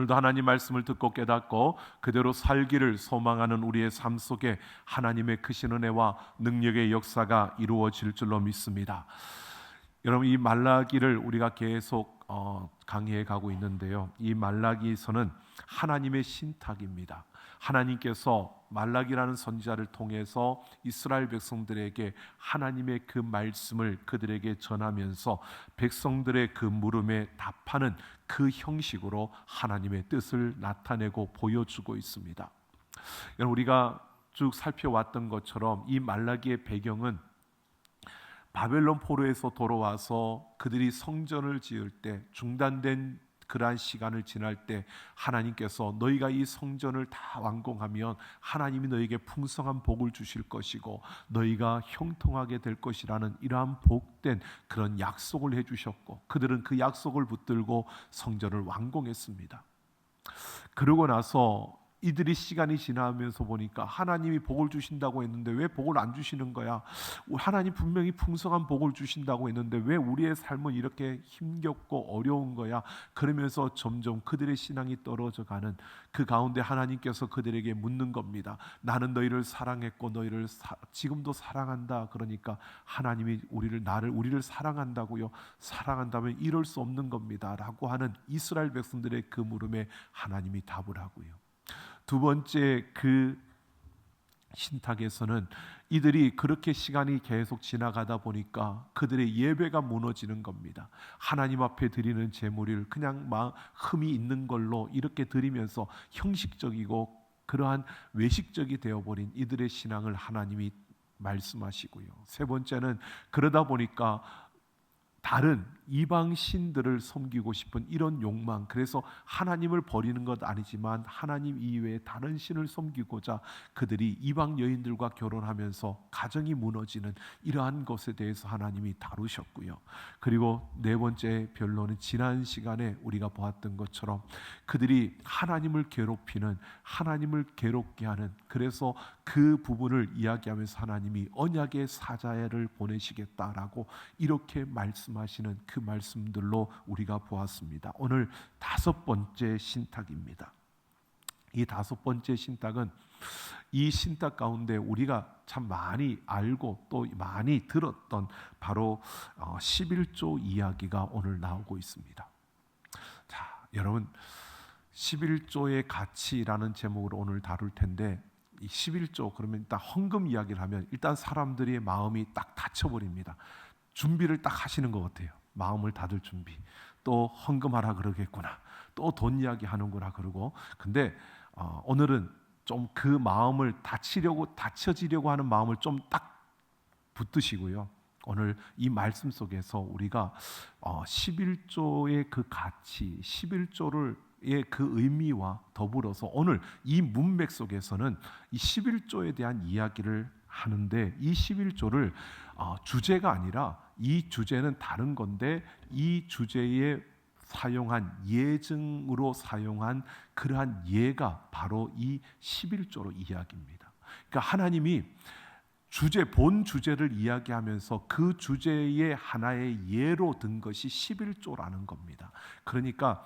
오늘도 하나님 말씀을 듣고 깨닫고 그대로 살기를 소망하는 우리의 삶 속에 하나님의 크신 은혜와 능력의 역사가 이루어질 줄로 믿습니다. 여러분, 이 말라기를 우리가 계속 강의해 가고 있는데요, 이 말라기서는 하나님의 신탁입니다. 하나님께서 말라기라는 선지자를 통해서 이스라엘 백성들에게 하나님의 그 말씀을 그들에게 전하면서 백성들의 그 물음에 답하는 그 형식으로 하나님의 뜻을 나타내고 보여주고 있습니다. 여러분, 우리가 쭉 살펴왔던 것처럼 이 말라기의 배경은 바벨론 포로에서 돌아와서 그들이 성전을 지을 때 중단된 그러한 시간을 지날 때 하나님께서 너희가 이 성전을 다 완공하면 하나님이 너희에게 풍성한 복을 주실 것이고 너희가 형통하게 될 것이라는 이러한 복된 그런 약속을 해주셨고, 그들은 그 약속을 붙들고 성전을 완공했습니다. 그러고 나서 이들이 시간이 지나면서 보니까 하나님이 복을 주신다고 했는데 왜 복을 안 주시는 거야? 하나님 분명히 풍성한 복을 주신다고 했는데 왜 우리의 삶은 이렇게 힘겹고 어려운 거야? 그러면서 점점 그들의 신앙이 떨어져 가는 그 가운데 하나님께서 그들에게 묻는 겁니다. 나는 너희를 사랑했고 너희를 지금도 사랑한다. 그러니까 하나님이 우리를 사랑한다고요? 사랑한다면 이럴 수 없는 겁니다 라고 하는 이스라엘 백성들의 그 물음에 하나님이 답을 하고요. 두 번째, 그 신탁에서는 이들이 그렇게 시간이 계속 지나가다 보니까 그들의 예배가 무너지는 겁니다. 하나님 앞에 드리는 제물을 그냥 흠이 있는 걸로 이렇게 드리면서 형식적이고 그러한 외식적이 되어버린 이들의 신앙을 하나님이 말씀하시고요. 세 번째는 그러다 보니까 다른 이방 신들을 섬기고 싶은 이런 욕망, 그래서 하나님을 버리는 것 아니지만 하나님 이외에 다른 신을 섬기고자 그들이 이방 여인들과 결혼하면서 가정이 무너지는 이러한 것에 대해서 하나님이 다루셨고요. 그리고 네 번째 변론은 지난 시간에 우리가 보았던 것처럼 그들이 하나님을 괴롭히는, 하나님을 괴롭게 하는, 그래서 그 부분을 이야기하면서 하나님이 언약의 사자를 보내시겠다라고 이렇게 말씀하시는 그 말씀들로 우리가 보았습니다. 오늘 다섯 번째 신탁입니다. 이 다섯 번째 신탁은 이 신탁 가운데 우리가 참 많이 알고 또 많이 들었던 바로 11조 이야기가 오늘 나오고 있습니다. 자, 여러분, 11조의 가치라는 제목으로 오늘 다룰 텐데, 이 11조 그러면 일단 헌금 이야기를 하면 일단 사람들의 마음이 딱 닫혀버립니다. 준비를 딱 하시는 것 같아요. 마음을 닫을 준비. 또 헌금하라 그러겠구나. 또 돈 이야기 하는구나 그러고. 근데 오늘은 좀 그 마음을 닫혀지려고 하는 마음을 좀 딱 붙드시고요. 오늘 이 말씀 속에서 우리가 11조의 그 가치, 11조를 그 의미와 더불어서 오늘 이 문맥 속에서는 이 11조에 대한 이야기를 하는데, 이 11조를 주제가 아니라 이 주제는 다른 건데 이 주제에 사용한 예증으로 사용한 그러한 예가 바로 이 11조로 이야기입니다. 그러니까 하나님이 본 주제를 이야기하면서 그 주제의 하나의 예로 든 것이 11조라는 겁니다. 그러니까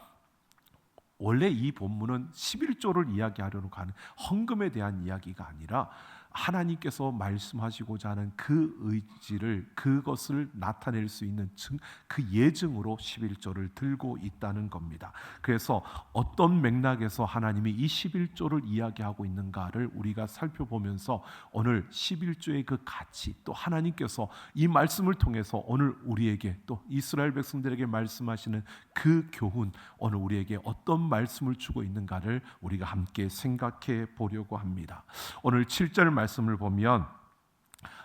원래 이 본문은 11조를 이야기하려고 하는 헌금에 대한 이야기가 아니라 하나님께서 말씀하시고자 하는 그 의지를, 그것을 나타낼 수 있는 그 예증으로 11조를 들고 있다는 겁니다. 그래서 어떤 맥락에서 하나님이 이 11조를 이야기하고 있는가를 우리가 살펴보면서 오늘 11조의 그 가치, 또 하나님께서 이 말씀을 통해서 오늘 우리에게, 또 이스라엘 백성들에게 말씀하시는 그 교훈, 오늘 우리에게 어떤 말씀을 주고 있는가를 우리가 함께 생각해 보려고 합니다. 오늘 7절 말씀을 보면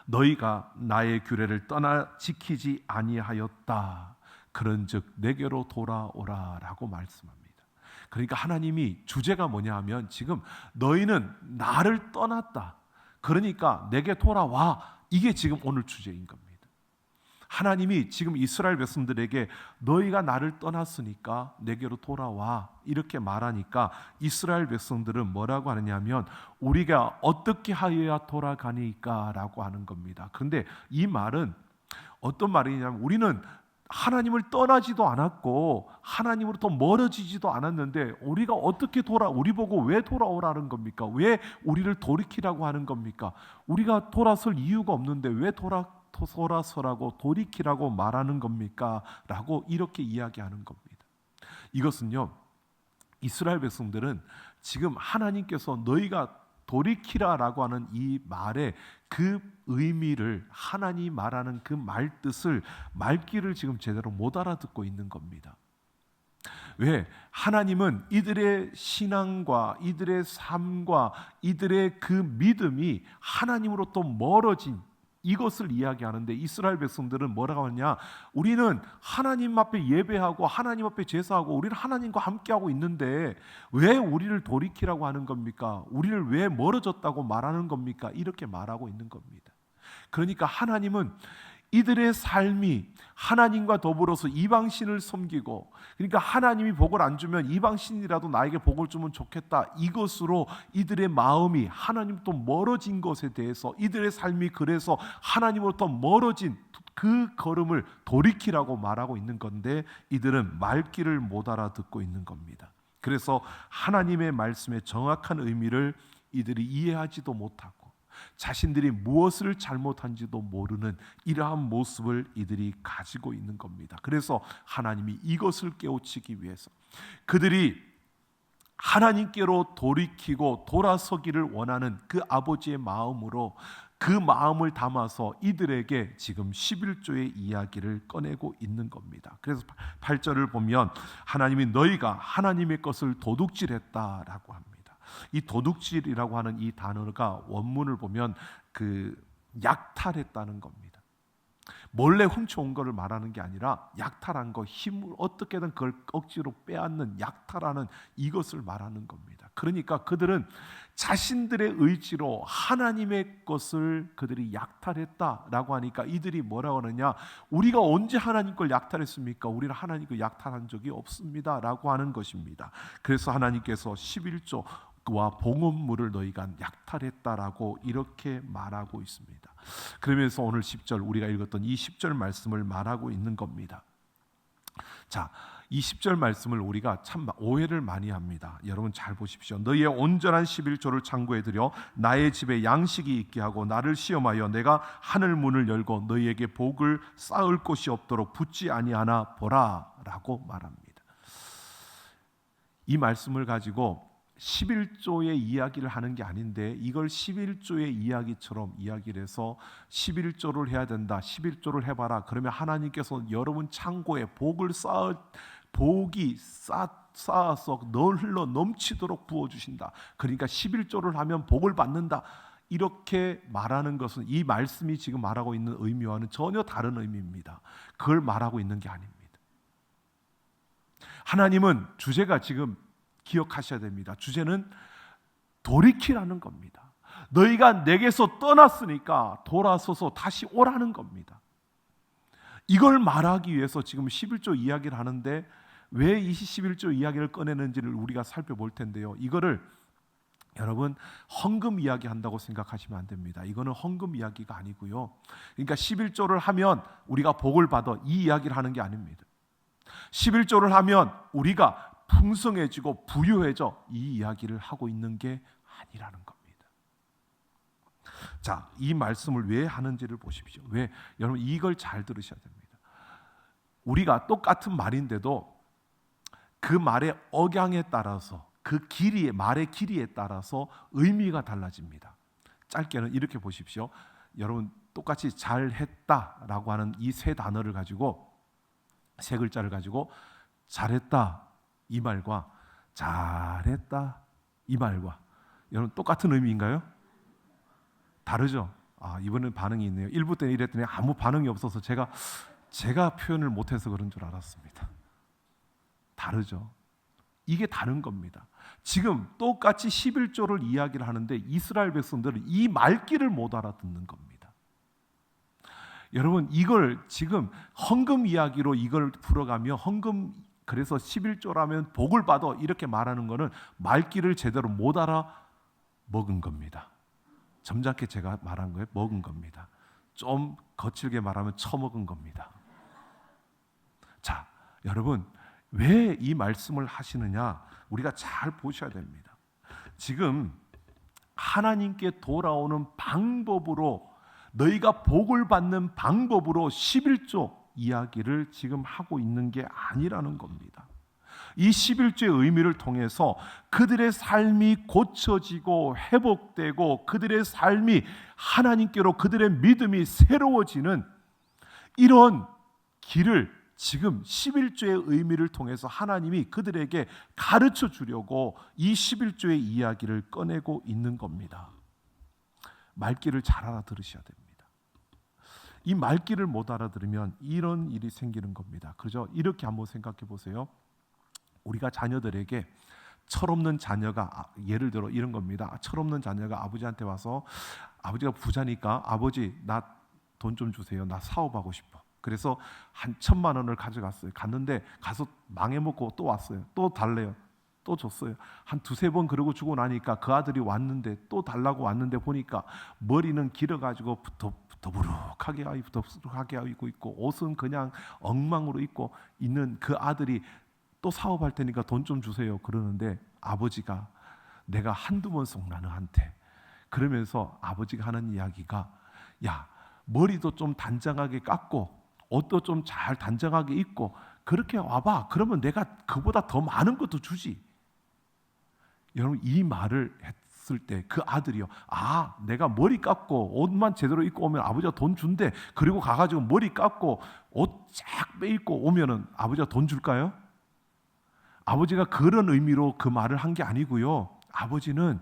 너희가 나의 규례를 떠나 지키지 아니하였다. 그런즉 내게로 돌아오라 라고 말씀합니다. 그러니까 하나님이 주제가 뭐냐 하면 지금 너희는 나를 떠났다. 그러니까 내게 돌아와. 이게 지금 오늘 주제인 겁니다. 하나님이 지금 이스라엘 백성들에게 너희가 나를 떠났으니까 내게로 돌아와 이렇게 말하니까 이스라엘 백성들은 뭐라고 하느냐면 우리가 어떻게 하여야 돌아가니까 라고 하는 겁니다. 그런데 이 말은 어떤 말이냐면 우리는 하나님을 떠나지도 않았고 하나님으로부터 멀어지지도 않았는데 우리가 어떻게 우리 보고 왜 돌아오라는 겁니까? 왜 우리를 돌이키라고 하는 겁니까? 우리가 돌아설 이유가 없는데 왜 돌아서라고 돌이키라고 말하는 겁니까? 라고 이렇게 이야기하는 겁니다. 이것은요, 이스라엘 백성들은 지금 하나님께서 너희가 돌이키라라고 하는 이 말의 그 의미를, 하나님 말하는 그 말뜻을, 말귀를 지금 제대로 못 알아듣고 있는 겁니다. 왜? 하나님은 이들의 신앙과 이들의 삶과 이들의 그 믿음이 하나님으로부터 멀어진 이것을 이야기하는데, 이스라엘 백성들은 뭐라고 하냐? 우리는 하나님 앞에 예배하고 하나님 앞에 제사하고 우리는 하나님과 함께하고 있는데 왜 우리를 돌이키라고 하는 겁니까? 우리를 왜 멀어졌다고 말하는 겁니까? 이렇게 말하고 있는 겁니다. 그러니까 하나님은 이들의 삶이 하나님과 더불어서 이방신을 섬기고, 그러니까 하나님이 복을 안 주면 이방신이라도 나에게 복을 주면 좋겠다, 이것으로 이들의 마음이 하나님부터 멀어진 것에 대해서, 이들의 삶이 그래서 하나님으로부터 멀어진 그 걸음을 돌이키라고 말하고 있는 건데, 이들은 말귀를 못 알아듣고 있는 겁니다. 그래서 하나님의 말씀의 정확한 의미를 이들이 이해하지도 못하고 자신들이 무엇을 잘못한지도 모르는 이러한 모습을 이들이 가지고 있는 겁니다. 그래서 하나님이 이것을 깨우치기 위해서 그들이 하나님께로 돌이키고 돌아서기를 원하는 그 아버지의 마음으로, 그 마음을 담아서 이들에게 지금 11조의 이야기를 꺼내고 있는 겁니다. 그래서 8절을 보면 하나님이 너희가 하나님의 것을 도둑질했다라고 합니다. 이 도둑질이라고 하는 이 단어가 원문을 보면 그 약탈했다는 겁니다. 몰래 훔쳐온 것을 말하는 게 아니라 약탈한 거, 힘을 어떻게든 그걸 억지로 빼앗는, 약탈하는 이것을 말하는 겁니다. 그러니까 그들은 자신들의 의지로 하나님의 것을 그들이 약탈했다라고 하니까 이들이 뭐라고 하느냐? 우리가 언제 하나님 걸 약탈했습니까? 우리는 하나님 걸 약탈한 적이 없습니다 라고 하는 것입니다. 그래서 하나님께서 11조 와 봉헌물을 너희가 약탈했다라고 이렇게 말하고 있습니다. 그러면서 오늘 10절, 우리가 읽었던 이 10절 말씀을 말하고 있는 겁니다. 자, 이 10절 말씀을 우리가 참 오해를 많이 합니다. 여러분 잘 보십시오. 너희의 온전한 11조를 창고에 들여 나의 집에 양식이 있게 하고 나를 시험하여 내가 하늘 문을 열고 너희에게 복을 쌓을 곳이 없도록 붙지 아니하나 보라 라고 말합니다. 이 말씀을 가지고 11조의 이야기를 하는 게 아닌데 이걸 11조의 이야기처럼 이야기를 해서 11조를 해야 된다, 11조를 해봐라, 그러면 하나님께서 여러분 창고에 복이 쌓아서 흘러 넘치도록 부어주신다, 그러니까 11조를 하면 복을 받는다, 이렇게 말하는 것은 이 말씀이 지금 말하고 있는 의미와는 전혀 다른 의미입니다. 그걸 말하고 있는 게 아닙니다. 하나님은 주제가 지금 기억하셔야 됩니다. 주제는 돌이키라는 겁니다. 너희가 내게서 떠났으니까 돌아서서 다시 오라는 겁니다. 이걸 말하기 위해서 지금 11조 이야기를 하는데 왜 이 11조 이야기를 꺼내는지를 우리가 살펴볼 텐데요. 이거를 여러분 헌금 이야기 한다고 생각하시면 안 됩니다. 이거는 헌금 이야기가 아니고요. 그러니까 11조를 하면 우리가 복을 받아, 이 이야기를 하는 게 아닙니다. 11조를 하면 우리가 풍성해지고 부유해져, 이 이야기를 하고 있는 게 아니라는 겁니다. 자, 이 말씀을 왜 하는지를 보십시오. 왜? 여러분 이걸 잘 들으셔야 됩니다. 우리가 똑같은 말인데도 그 말의 억양에 따라서, 그 길이의, 말의 길이에 따라서 의미가 달라집니다. 짧게는 이렇게 보십시오. 여러분 똑같이 잘했다라고 하는 이 세 단어를 가지고, 세 글자를 가지고 잘했다 이 말과 잘했다 이 말과 여러분 똑같은 의미인가요? 다르죠? 이번엔 반응이 있네요. 1부 때는 이랬더니 아무 반응이 없어서 제가 표현을 못해서 그런 줄 알았습니다. 다르죠? 이게 다른 겁니다. 지금 똑같이 11조를 이야기를 하는데 이스라엘 백성들은 이 말귀를 못 알아듣는 겁니다. 여러분 이걸 지금 헌금 이야기로 이걸 풀어가며 헌금, 그래서 11조라면 복을 받아 이렇게 말하는 것은 말귀를 제대로 못 알아먹은 겁니다. 점잖게 제가 말한 거예요. 먹은 겁니다. 좀 거칠게 말하면 처먹은 겁니다. 여러분, 왜 이 말씀을 하시느냐? 우리가 잘 보셔야 됩니다. 지금 하나님께 돌아오는 방법으로, 너희가 복을 받는 방법으로 11조 이야기를 지금 하고 있는 게 아니라는 겁니다. 이 11조의 의미를 통해서 그들의 삶이 고쳐지고 회복되고 그들의 삶이 하나님께로 그들의 믿음이 새로워지는 이런 길을 지금 11조의 의미를 통해서 하나님이 그들에게 가르쳐 주려고 이 11조의 이야기를 꺼내고 있는 겁니다. 말귀를 잘 알아들으셔야 됩니다. 이 말귀를 못 알아들으면 이런 일이 생기는 겁니다. 그죠? 이렇게 한번 생각해 보세요. 우리가 자녀들에게, 철없는 자녀가, 예를 들어 이런 겁니다. 철없는 자녀가 아버지한테 와서, 아버지가 부자니까 아버지 나 돈 좀 주세요. 나 사업하고 싶어. 그래서 한 1,000만 원을 가져갔어요. 갔는데 가서 망해먹고 또 왔어요. 또 달래요. 또 줬어요. 한 2-3번 그러고 주고 나니까 그 아들이 왔는데, 또 달라고 왔는데 보니까 머리는 길어가지고 더부룩하게 하고 있고 옷은 그냥 엉망으로 입고 있는 그 아들이 또 사업할 테니까 돈 좀 주세요 그러는데, 아버지가 내가 한두 번 속 나너한테, 그러면서 아버지가 하는 이야기가, 야 머리도 좀 단정하게 깎고 옷도 좀 잘 단정하게 입고 그렇게 와봐. 그러면 내가 그보다 더 많은 것도 주지. 여러분, 이 말을 했을 때 그 아들이요, 아 내가 머리 깎고 옷만 제대로 입고 오면 아버지가 돈 준대. 그리고 가가지고 머리 깎고 옷 쫙 빼입고 오면은 아버지가 돈 줄까요? 아버지가 그런 의미로 그 말을 한 게 아니고요. 아버지는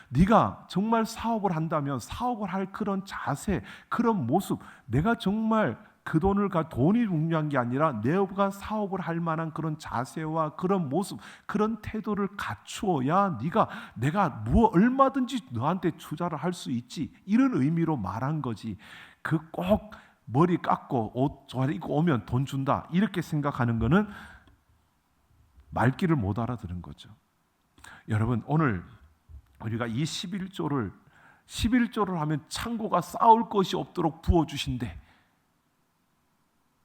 네가 정말 사업을 한다면 사업을 할 그런 자세, 그런 모습, 내가 정말 그 돈이 중요한 게 아니라 내가 사업을 할 만한 그런 자세와 그런 모습, 그런 태도를 갖추어야 내가 얼마든지 너한테 투자를 할 수 있지, 이런 의미로 말한 거지. 그 꼭 머리 깎고 옷 잘 입고 오면 돈 준다 이렇게 생각하는 거는 말귀를 못 알아들은 거죠. 여러분, 오늘 우리가 이 11조를 하면 창고가 쌓을 것이 없도록 부어주신대.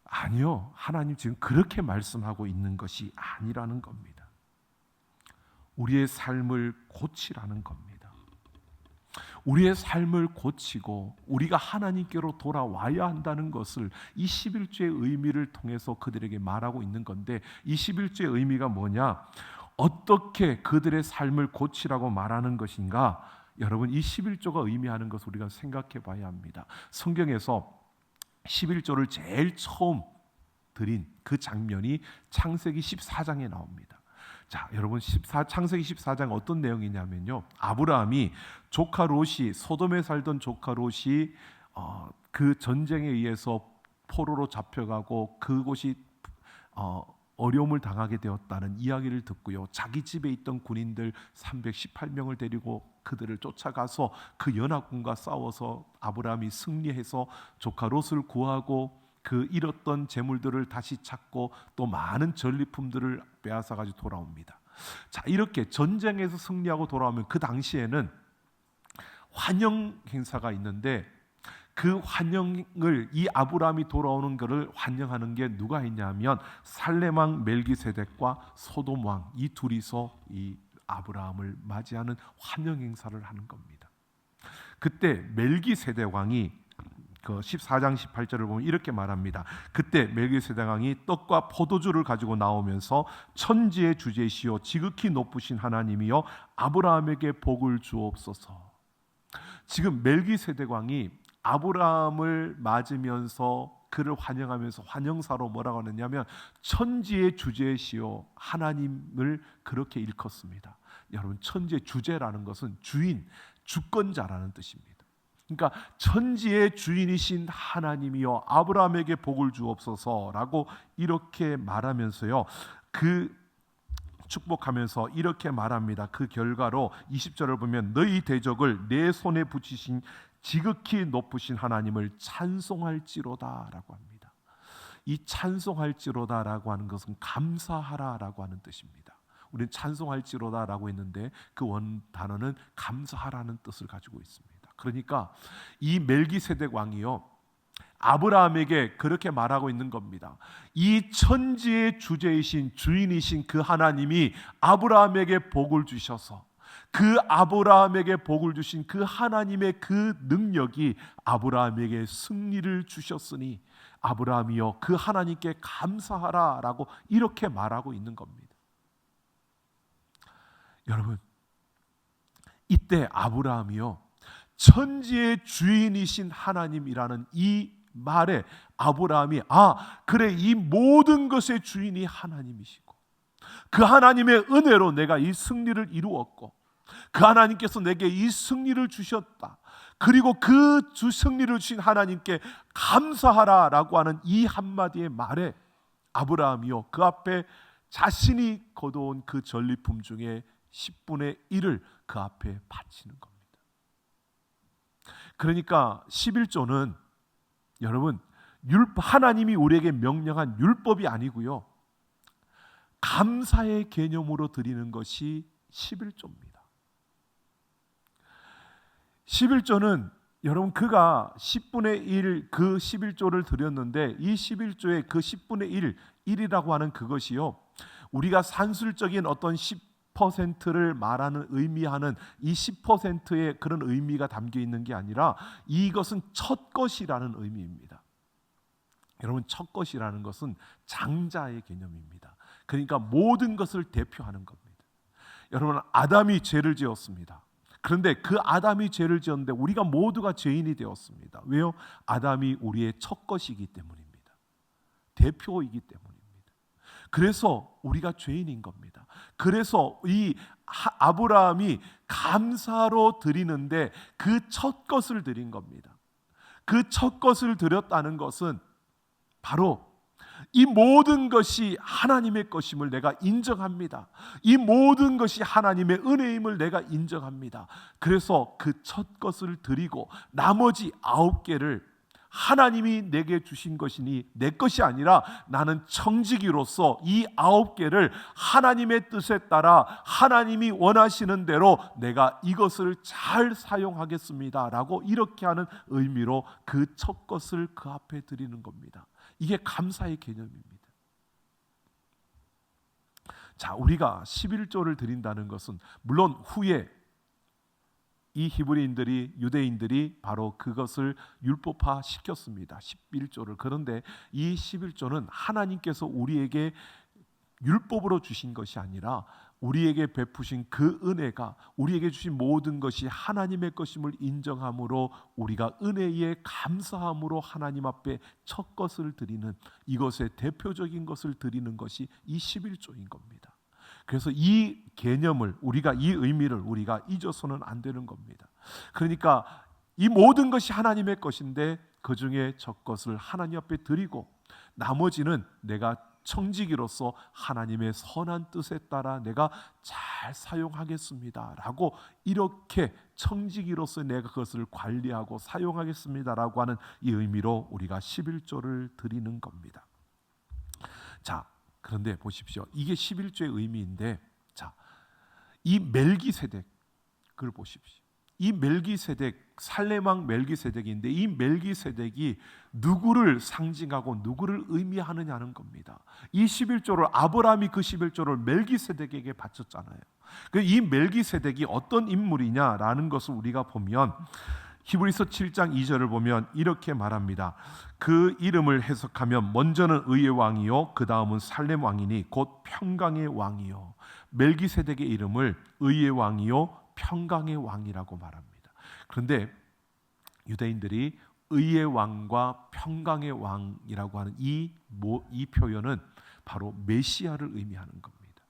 아니요, 하나님 지금 그렇게 말씀하고 있는 것이 아니라는 겁니다. 우리의 삶을 고치라는 겁니다. 우리의 삶을 고치고 우리가 하나님께로 돌아와야 한다는 것을 이 11조의 의미를 통해서 그들에게 말하고 있는 건데, 이 11조의 의미가 뭐냐? 어떻게 그들의 삶을 고치라고 말하는 것인가? 여러분, 이 11조가 의미하는 것을 우리가 생각해 봐야 합니다. 성경에서 11조를 제일 처음 드린 그 장면이 창세기 14장에 나옵니다. 자, 여러분, 창세기 14장 어떤 내용이냐면요, 아브라함이 조카 롯이, 소돔에 살던 조카 롯이 그 전쟁에 의해서 포로로 잡혀가고 그곳이 어려움을 당하게 되었다는 이야기를 듣고요, 자기 집에 있던 군인들 318명을 데리고 그들을 쫓아가서 그 연합군과 싸워서 아브라함이 승리해서 조카 롯을 구하고 그 잃었던 재물들을 다시 찾고 또 많은 전리품들을 빼앗아 가지고 돌아옵니다. 자, 이렇게 전쟁에서 승리하고 돌아오면 그 당시에는 환영 행사가 있는데, 그 환영을, 이 아브라함이 돌아오는 것을 환영하는 게 누가 했냐면 살렘왕 멜기세덱과 소돔 왕, 이 둘이서 이 아브라함을 맞이하는 환영 행사를 하는 겁니다. 그때 멜기세덱 왕이 그 14장 18절을 보면 이렇게 말합니다. 그때 멜기세덱 왕이 떡과 포도주를 가지고 나오면서 천지의 주제시요 지극히 높으신 하나님이여 아브라함에게 복을 주옵소서. 지금 멜기세덱 왕이 아브라함을 맞으면서 그를 환영하면서 환영사로 뭐라고 하느냐면 천지의 주제시요 하나님을 그렇게 일컫습니다. 여러분, 천지의 주제라는 것은 주인, 주권자라는 뜻입니다. 그러니까 천지의 주인이신 하나님이여 아브라함에게 복을 주옵소서라고 이렇게 말하면서요, 그 축복하면서 이렇게 말합니다. 그 결과로 20절을 보면 너희 대적을 내 손에 붙이신 지극히 높으신 하나님을 찬송할지로다라고 합니다. 이 찬송할지로다라고 하는 것은 감사하라라고 하는 뜻입니다. 우리는 찬송할지로다라고 했는데 그 원 단어는 감사하라는 뜻을 가지고 있습니다. 그러니까 이 멜기세덱 왕이요, 아브라함에게 그렇게 말하고 있는 겁니다. 이 천지의 주제이신 주인이신 그 하나님이 아브라함에게 복을 주셔서 그 아브라함에게 복을 주신 그 하나님의 그 능력이 아브라함에게 승리를 주셨으니 아브라함이여 그 하나님께 감사하라 라고 이렇게 말하고 있는 겁니다. 여러분, 이때 아브라함이요 천지의 주인이신 하나님이라는 이 말에 아브라함이 그래 이 모든 것의 주인이 하나님이시고 그 하나님의 은혜로 내가 이 승리를 이루었고 그 하나님께서 내게 이 승리를 주셨다. 그리고 그 승리를 주신 하나님께 감사하라 라고 하는 이 한마디의 말에 아브라함이요 그 앞에 자신이 거둬온 그 전리품 중에 10분의 1을 그 앞에 바치는 겁니다. 그러니까 11조는 여러분 하나님이 우리에게 명령한 율법이 아니고요 감사의 개념으로 드리는 것이 11조입니다. 11조는 여러분 그가 10분의 1 그 11조를 드렸는데 이 11조의 그 10분의 1이라고 하는 그것이요 우리가 산술적인 어떤 10%를 말하는 의미하는 이 10%의 그런 의미가 담겨 있는 게 아니라 이것은 첫 것이라는 의미입니다. 여러분 첫 것이라는 것은 장자의 개념입니다. 그러니까 모든 것을 대표하는 겁니다. 여러분 아담이 죄를 지었습니다. 그런데 그 아담이 죄를 지었는데 우리가 모두가 죄인이 되었습니다. 왜요? 아담이 우리의 첫 것이기 때문입니다. 대표이기 때문입니다. 그래서 우리가 죄인인 겁니다. 그래서 이 아브라함이 감사로 드리는데 그 첫 것을 드린 겁니다. 그 첫 것을 드렸다는 것은 바로 이 모든 것이 하나님의 것임을 내가 인정합니다. 이 모든 것이 하나님의 은혜임을 내가 인정합니다. 그래서 그 첫 것을 드리고 나머지 9개를 하나님이 내게 주신 것이니 내 것이 아니라 나는 청지기로서 이 9개를 하나님의 뜻에 따라 하나님이 원하시는 대로 내가 이것을 잘 사용하겠습니다 라고 이렇게 하는 의미로 그 첫 것을 그 앞에 드리는 겁니다. 이게 감사의 개념입니다. 자, 우리가 11조를 드린다는 것은 물론 후에 이 히브리인들이 유대인들이 바로 그것을 율법화 시켰습니다. 11조를. 그런데 이 11조는 하나님께서 우리에게 율법으로 주신 것이 아니라 우리에게 베푸신 그 은혜가 우리에게 주신 모든 것이 하나님의 것임을 인정함으로 우리가 은혜에 감사함으로 하나님 앞에 첫 것을 드리는 이것의 대표적인 것을 드리는 것이 이 11조인 겁니다. 그래서 이 개념을 우리가 이 의미를 우리가 잊어서는 안 되는 겁니다. 그러니까 이 모든 것이 하나님의 것인데 그 중에 첫 것을 하나님 앞에 드리고 나머지는 내가 청지기로서 하나님의 선한 뜻에 따라 내가 잘 사용하겠습니다 라고 이렇게 청지기로서 내가 그것을 관리하고 사용하겠습니다 라고 하는 이 의미로 우리가 11조를 드리는 겁니다. 자, 그런데 보십시오. 이게 11조의 의미인데 자, 이 멜기세덱 그걸 보십시오. 이 멜기세덱 살렘왕 멜기세덱인데 이 멜기세덱이 누구를 상징하고 누구를 의미하느냐는 겁니다. 이 11조를 아브라함이 그 11조를 멜기세덱에게 바쳤잖아요. 이 멜기세덱이 어떤 인물이냐라는 것을 우리가 보면 히브리서 7장 2절을 보면 이렇게 말합니다. 그 이름을 해석하면 먼저는 의의 왕이요 그 다음은 살렘 왕이니 곧 평강의 왕이요. 멜기세덱의 이름을 의의 왕이요 평강의 왕이라고 말합니다. 그런데 유대인들이 의의 왕과 평강의 왕이라고 하는 이 표현은 바로 메시아를 의미하는 겁니다.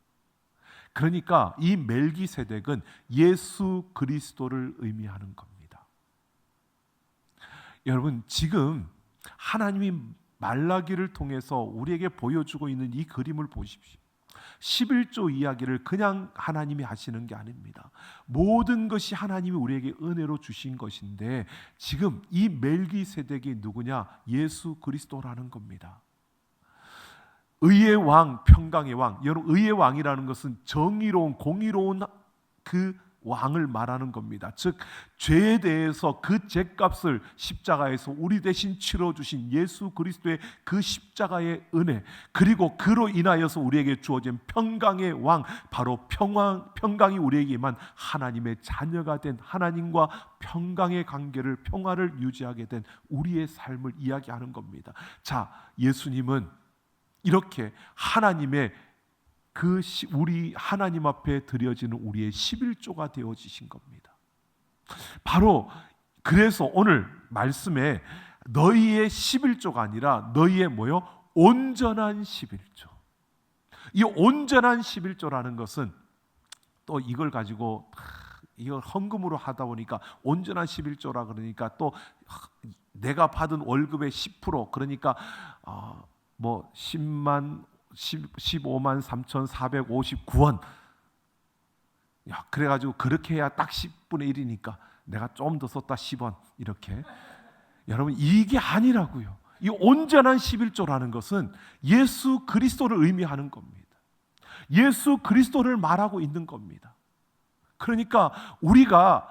그러니까 이 멜기세덱은 예수 그리스도를 의미하는 겁니다. 여러분 지금 하나님이 말라기를 통해서 우리에게 보여주고 있는 이 그림을 보십시오. 11조 이야기를 그냥 하나님이 하시는 게 아닙니다. 모든 것이 하나님이 우리에게 은혜로 주신 것인데 지금 이 멜기세덱이 누구냐? 예수 그리스도라는 겁니다. 의의 왕, 평강의 왕. 여러분 의의 왕이라는 것은 정의로운 공의로운 그 왕을 말하는 겁니다. 즉 죄에 대해서 그 죄값을 십자가에서 우리 대신 치러주신 예수 그리스도의 그 십자가의 은혜, 그리고 그로 인하여서 우리에게 주어진 평강의 왕, 바로 평강이 우리에게 임한 하나님의 자녀가 된, 하나님과 평강의 관계를, 평화를 유지하게 된 우리의 삶을 이야기하는 겁니다. 자, 예수님은 이렇게 하나님의 우리 하나님 앞에 드려지는 우리의 11조가 되어지신 겁니다. 바로 그래서 오늘 말씀에 너희의 11조가 아니라 너희의 온전한 11조. 이 온전한 11조라는 것은 또 이걸 가지고 이걸 헌금으로 하다 보니까 온전한 11조라 그러니까 또 내가 받은 월급의 10%, 그러니까 15만 3,459원. 그래가지고 그렇게 해야 딱 10분의 1이니까 내가 좀 더 썼다 10원 이렇게. 여러분, 이게 아니라고요. 이 온전한 11조라는 것은 예수 그리스도를 의미하는 겁니다. 예수 그리스도를 말하고 있는 겁니다. 그러니까 우리가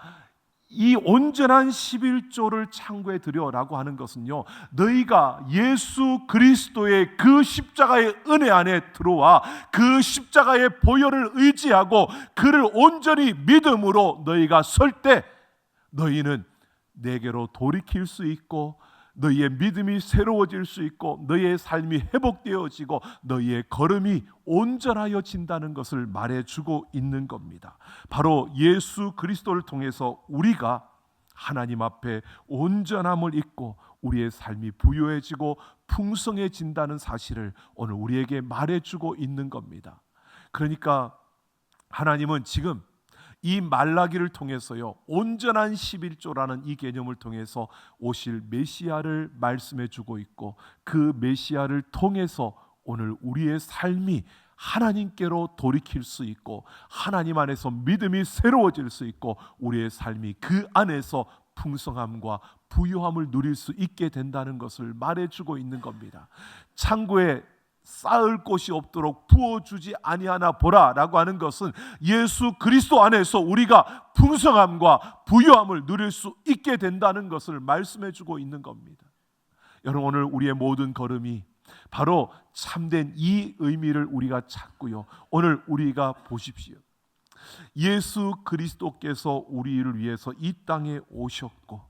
이 온전한 11조를 창고에 들여라고 하는 것은요, 너희가 예수 그리스도의 그 십자가의 은혜 안에 들어와 그 십자가의 보혈을 의지하고 그를 온전히 믿음으로 너희가 설 때 너희는 내게로 돌이킬 수 있고 너희의 믿음이 새로워질 수 있고 너희의 삶이 회복되어지고 너희의 걸음이 온전하여진다는 것을 말해주고 있는 겁니다. 바로 예수 그리스도를 통해서 우리가 하나님 앞에 온전함을 잊고 우리의 삶이 부유해지고 풍성해진다는 사실을 오늘 우리에게 말해주고 있는 겁니다. 그러니까 하나님은 지금 이 말라기를 통해서요, 온전한 11조라는 이 개념을 통해서 오실 메시아를 말씀해 주고 있고, 그 메시아를 통해서 오늘 우리의 삶이 하나님께로 돌이킬 수 있고 하나님 안에서 믿음이 새로워질 수 있고 우리의 삶이 그 안에서 풍성함과 부유함을 누릴 수 있게 된다는 것을 말해주고 있는 겁니다. 창고에 쌓을 곳이 없도록 부어주지 아니하나 보라 라고 하는 것은 예수 그리스도 안에서 우리가 풍성함과 부유함을 누릴 수 있게 된다는 것을 말씀해주고 있는 겁니다. 여러분, 오늘 우리의 모든 걸음이 바로 참된 이 의미를 우리가 찾고요, 오늘 우리가 보십시오. 예수 그리스도께서 우리를 위해서 이 땅에 오셨고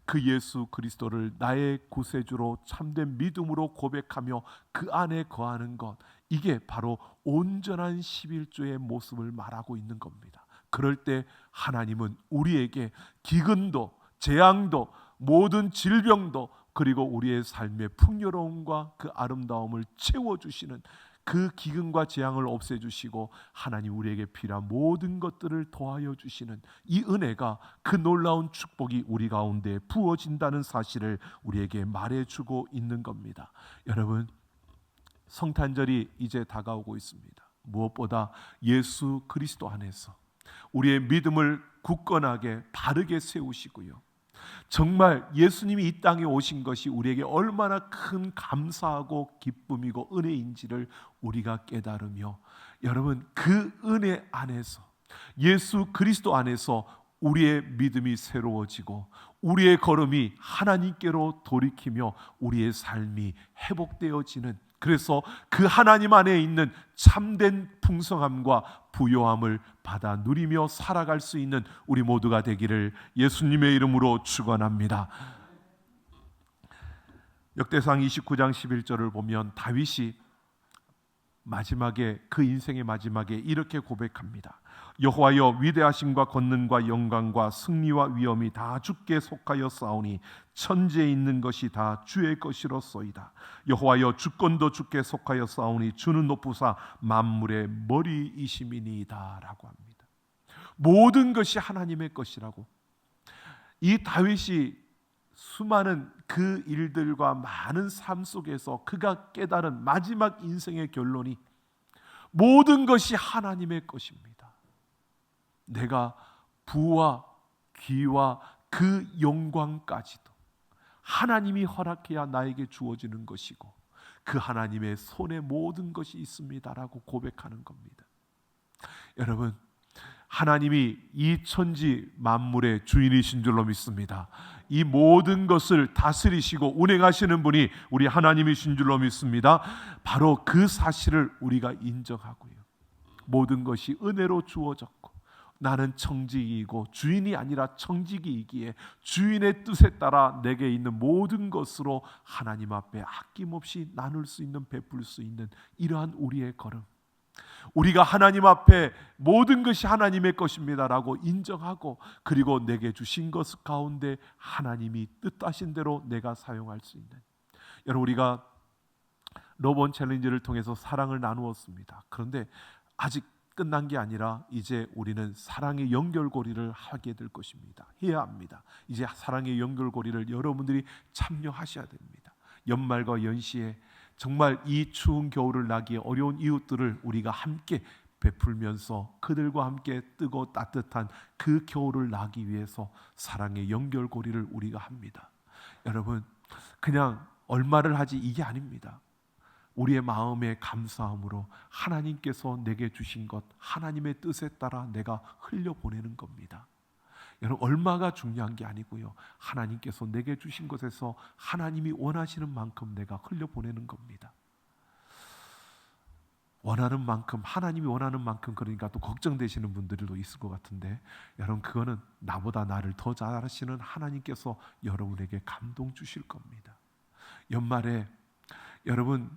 그 예수 그리스도를 나의 구세주로 참된 믿음으로 고백하며 그 안에 거하는 것, 이게 바로 온전한 11조의 모습을 말하고 있는 겁니다. 그럴 때 하나님은 우리에게 기근도 재앙도 모든 질병도 그리고 우리의 삶의 풍요로움과 그 아름다움을 채워주시는, 그 기근과 재앙을 없애주시고 하나님 우리에게 필요한 모든 것들을 더하여 주시는 이 은혜가, 그 놀라운 축복이 우리 가운데 부어진다는 사실을 우리에게 말해주고 있는 겁니다. 여러분, 성탄절이 이제 다가오고 있습니다. 무엇보다 예수 그리스도 안에서 우리의 믿음을 굳건하게 바르게 세우시고요, 정말 예수님이 이 땅에 오신 것이 우리에게 얼마나 큰 감사하고 기쁨이고 은혜인지를 우리가 깨달으며, 여러분, 그 은혜 안에서 예수 그리스도 안에서 우리의 믿음이 새로워지고 우리의 걸음이 하나님께로 돌이키며 우리의 삶이 회복되어지는, 그래서 그 하나님 안에 있는 참된 풍성함과 부요함을 받아 누리며 살아갈 수 있는 우리 모두가 되기를 예수님의 이름으로 축원합니다. 역대상 29장 11절을 보면 다윗이 마지막에, 그 인생의 마지막에 이렇게 고백합니다. 여호와여, 위대하심과 권능과 영광과 승리와 위엄이 다 주께 속하여 싸우니 천지에 있는 것이 다 주의 것이로소이다. 여호와여, 주권도 주께 속하여 싸우니 주는 높으사 만물의 머리이심이니이다 라고 합니다. 모든 것이 하나님의 것이라고. 이 다윗이 수많은 그 일들과 많은 삶 속에서 그가 깨달은 마지막 인생의 결론이 모든 것이 하나님의 것입니다. 내가 부와 귀와 그 영광까지도 하나님이 허락해야 나에게 주어지는 것이고 그 하나님의 손에 모든 것이 있습니다라고 고백하는 겁니다. 여러분, 하나님이 이 천지 만물의 주인이신 줄로 믿습니다. 이 모든 것을 다스리시고 운행하시는 분이 우리 하나님이신 줄로 믿습니다. 바로 그 사실을 우리가 인정하고요. 모든 것이 은혜로 주어졌고 나는 청지기이고 주인이 아니라 청지기이기에 주인의 뜻에 따라 내게 있는 모든 것으로 하나님 앞에 아낌없이 나눌 수 있는, 베풀 수 있는 이러한 우리의 걸음, 우리가 하나님 앞에 모든 것이 하나님의 것입니다라고 인정하고, 그리고 내게 주신 것 가운데 하나님이 뜻하신 대로 내가 사용할 수 있는, 여러분 우리가 러브 챌린지를 통해서 사랑을 나누었습니다. 그런데 아직 끝난 게 아니라 이제 우리는 사랑의 연결고리를 하게 될 것입니다. 해야 합니다. 이제 사랑의 연결고리를 여러분들이 참여하셔야 됩니다. 연말과 연시에 정말 이 추운 겨울을 나기에 어려운 이웃들을 우리가 함께 베풀면서 그들과 함께 뜨고 따뜻한 그 겨울을 나기 위해서 사랑의 연결고리를 우리가 합니다. 여러분 그냥 얼마를 하지 이게 아닙니다. 우리의 마음의 감사함으로 하나님께서 내게 주신 것, 하나님의 뜻에 따라 내가 흘려보내는 겁니다. 여러분 얼마가 중요한 게 아니고요, 하나님께서 내게 주신 것에서 하나님이 원하시는 만큼 내가 흘려보내는 겁니다. 원하는 만큼, 하나님이 원하는 만큼, 그러니까 또 걱정되시는 분들도 있을 것 같은데, 여러분 그거는 나보다 나를 더 잘 아시는 하나님께서 여러분에게 감동 주실 겁니다. 연말에 여러분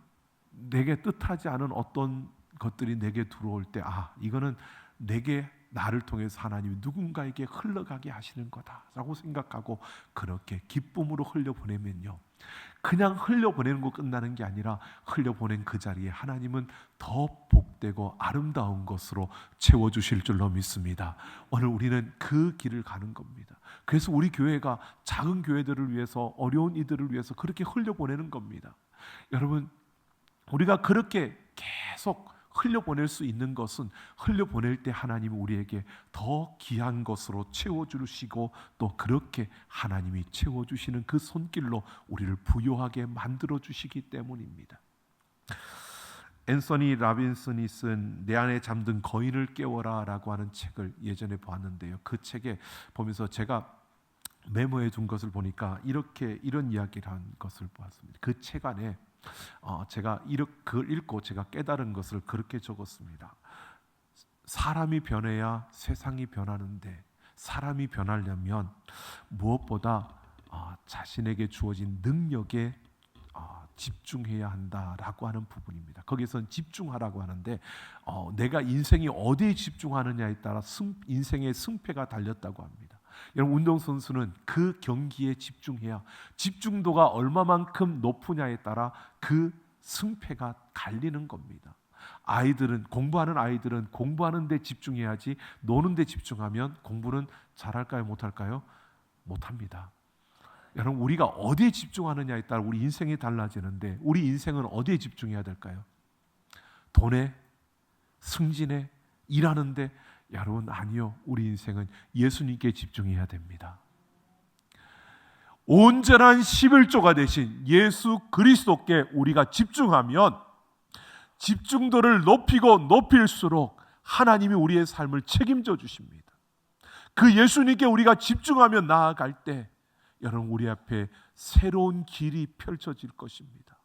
내게 뜻하지 않은 어떤 것들이 내게 들어올 때, 이거는 내게, 나를 통해서 하나님이 누군가에게 흘러가게 하시는 거다라고 생각하고 그렇게 기쁨으로 흘려보내면요, 그냥 흘려보내는 거 끝나는 게 아니라 흘려보낸 그 자리에 하나님은 더 복되고 아름다운 것으로 채워주실 줄로 믿습니다. 오늘 우리는 그 길을 가는 겁니다. 그래서 우리 교회가 작은 교회들을 위해서, 어려운 이들을 위해서 그렇게 흘려보내는 겁니다. 여러분 우리가 그렇게 계속 흘려보낼 수 있는 것은, 흘려보낼 때 하나님이 우리에게 더 귀한 것으로 채워주시고, 또 그렇게 하나님이 채워주시는 그 손길로 우리를 부요하게 만들어주시기 때문입니다. 앤서니 라빈슨이 쓴 내 안에 잠든 거인을 깨워라 라고 하는 책을 예전에 보았는데요, 그 책에 보면서 제가 메모해 둔 것을 보니까 이런 이야기를 한 것을 보았습니다. 그 책 안에 제가 그걸 읽고 제가 깨달은 것을 그렇게 적었습니다. 사람이 변해야 세상이 변하는데, 사람이 변하려면 무엇보다 자신에게 주어진 능력에 집중해야 한다라고 하는 부분입니다. 거기서는 집중하라고 하는데, 내가 인생이 어디에 집중하느냐에 따라 인생의 승패가 달렸다고 합니다. 여러분 운동선수는 그 경기에 집중해야, 집중도가 얼마만큼 높으냐에 따라 그 승패가 갈리는 겁니다. 공부하는 아이들은 공부하는 데 집중해야지, 노는 데 집중하면 공부는 잘할까요, 못할까요? 못합니다. 여러분 우리가 어디에 집중하느냐에 따라 우리 인생이 달라지는데, 우리 인생은 어디에 집중해야 될까요? 돈에, 승진에, 일하는데? 여러분 아니요, 우리 인생은 예수님께 집중해야 됩니다. 온전한 11조가 되신 예수 그리스도께 우리가 집중하면, 집중도를 높이고 높일수록 하나님이 우리의 삶을 책임져 주십니다. 그 예수님께 우리가 집중하며 나아갈 때 여러분 우리 앞에 새로운 길이 펼쳐질 것입니다.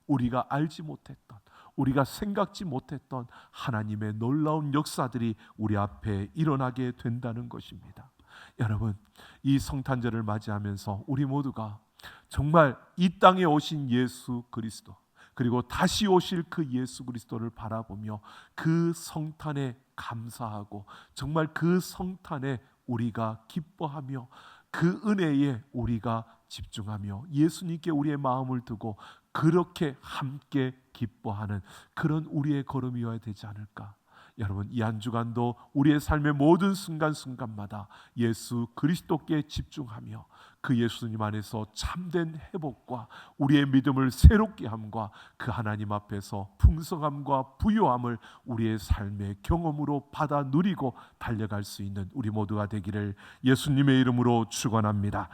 우리가 알지 못했던, 우리가 생각지 못했던 하나님의 놀라운 역사들이 우리 앞에 일어나게 된다는 것입니다. 여러분 이 성탄절을 맞이하면서 우리 모두가 정말 이 땅에 오신 예수 그리스도, 그리고 다시 오실 그 예수 그리스도를 바라보며 그 성탄에 감사하고, 정말 그 성탄에 우리가 기뻐하며, 그 은혜에 우리가 집중하며 예수님께 우리의 마음을 두고 그렇게 함께 기뻐하는 그런 우리의 걸음이어야 되지 않을까. 여러분 이 한 주간도 우리의 삶의 모든 순간순간마다 예수 그리스도께 집중하며 그 예수님 안에서 참된 회복과 우리의 믿음을 새롭게 함과 그 하나님 앞에서 풍성함과 부요함을 우리의 삶의 경험으로 받아 누리고 달려갈 수 있는 우리 모두가 되기를 예수님의 이름으로 축원합니다.